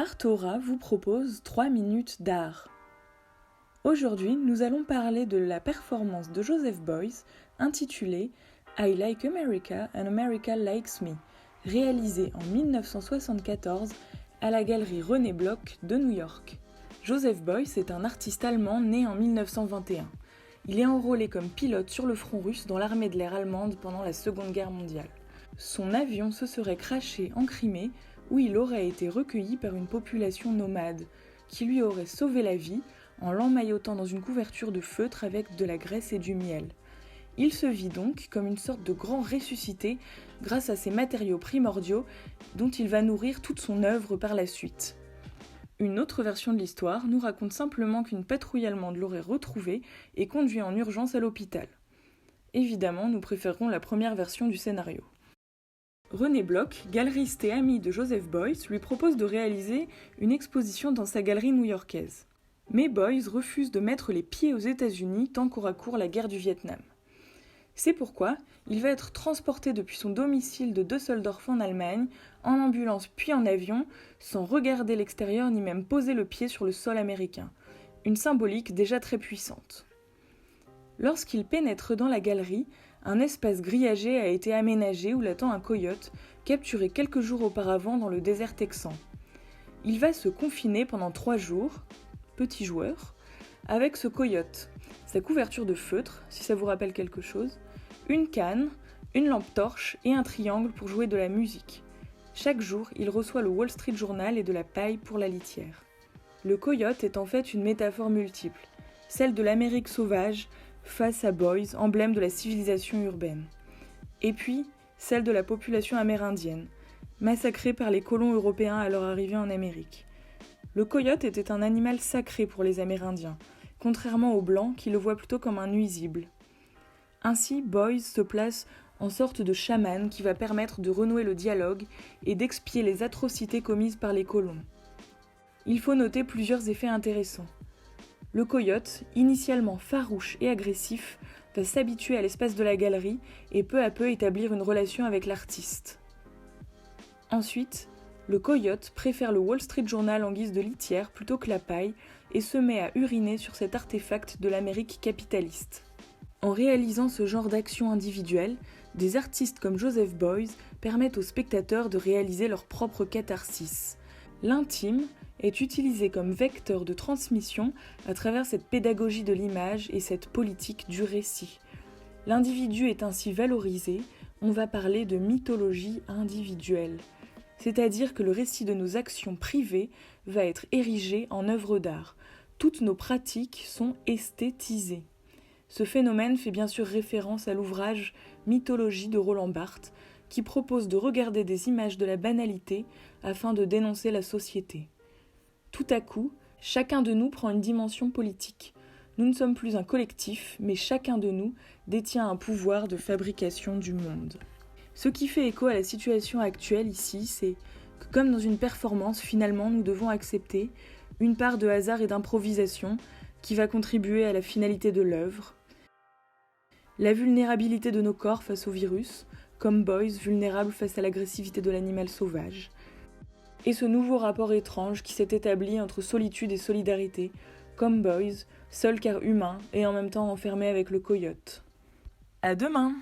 Artora vous propose 3 minutes d'art. Aujourd'hui, nous allons parler de la performance de Joseph Beuys intitulée I Like America and America Likes Me, réalisée en 1974 à la galerie René Bloch de New York. Joseph Beuys est un artiste allemand né en 1921. Il est enrôlé comme pilote sur le front russe dans l'armée de l'air allemande pendant la Seconde Guerre mondiale. Son avion se serait crashé en Crimée où il aurait été recueilli par une population nomade qui lui aurait sauvé la vie en l'emmaillotant dans une couverture de feutre avec de la graisse et du miel. Il se vit donc comme une sorte de grand ressuscité grâce à ces matériaux primordiaux dont il va nourrir toute son œuvre par la suite. Une autre version de l'histoire nous raconte simplement qu'une patrouille allemande l'aurait retrouvé et conduit en urgence à l'hôpital. Évidemment, nous préférons la première version du scénario. René Bloch, galeriste et ami de Joseph Beuys, lui propose de réaliser une exposition dans sa galerie new-yorkaise. Mais Beuys refuse de mettre les pieds aux États-Unis tant qu'aura cours la guerre du Vietnam. C'est pourquoi il va être transporté depuis son domicile de Düsseldorf en Allemagne, en ambulance puis en avion, sans regarder l'extérieur ni même poser le pied sur le sol américain. Une symbolique déjà très puissante. Lorsqu'il pénètre dans la galerie, un espace grillagé a été aménagé où l'attend un coyote, capturé quelques jours auparavant dans le désert texan. Il va se confiner pendant 3 jours, petit joueur, avec ce coyote, sa couverture de feutre, si ça vous rappelle quelque chose, une canne, une lampe torche et un triangle pour jouer de la musique. Chaque jour, il reçoit le Wall Street Journal et de la paille pour la litière. Le coyote est en fait une métaphore multiple, celle de l'Amérique sauvage, face à Beuys, emblème de la civilisation urbaine. Et puis, celle de la population amérindienne, massacrée par les colons européens à leur arrivée en Amérique. Le coyote était un animal sacré pour les Amérindiens, contrairement aux Blancs qui le voient plutôt comme un nuisible. Ainsi, Beuys se place en sorte de chaman qui va permettre de renouer le dialogue et d'expier les atrocités commises par les colons. Il faut noter plusieurs effets intéressants. Le coyote, initialement farouche et agressif, va s'habituer à l'espace de la galerie et peu à peu établir une relation avec l'artiste. Ensuite, le coyote préfère le Wall Street Journal en guise de litière plutôt que la paille et se met à uriner sur cet artefact de l'Amérique capitaliste. En réalisant ce genre d'action individuelle, des artistes comme Joseph Beuys permettent aux spectateurs de réaliser leur propre catharsis. L'intime est utilisé comme vecteur de transmission à travers cette pédagogie de l'image et cette politique du récit. L'individu est ainsi valorisé, on va parler de mythologie individuelle, c'est-à-dire que le récit de nos actions privées va être érigé en œuvre d'art. Toutes nos pratiques sont esthétisées. Ce phénomène fait bien sûr référence à l'ouvrage Mythologie de Roland Barthes, qui propose de regarder des images de la banalité afin de dénoncer la société. Tout à coup, chacun de nous prend une dimension politique. Nous ne sommes plus un collectif, mais chacun de nous détient un pouvoir de fabrication du monde. Ce qui fait écho à la situation actuelle ici, c'est que comme dans une performance, finalement, nous devons accepter une part de hasard et d'improvisation qui va contribuer à la finalité de l'œuvre. La vulnérabilité de nos corps face au virus, comme Beuys vulnérable face à l'agressivité de l'animal sauvage. Et ce nouveau rapport étrange qui s'est établi entre solitude et solidarité, comme Beuys, seul car humain et en même temps enfermé avec le coyote. À demain!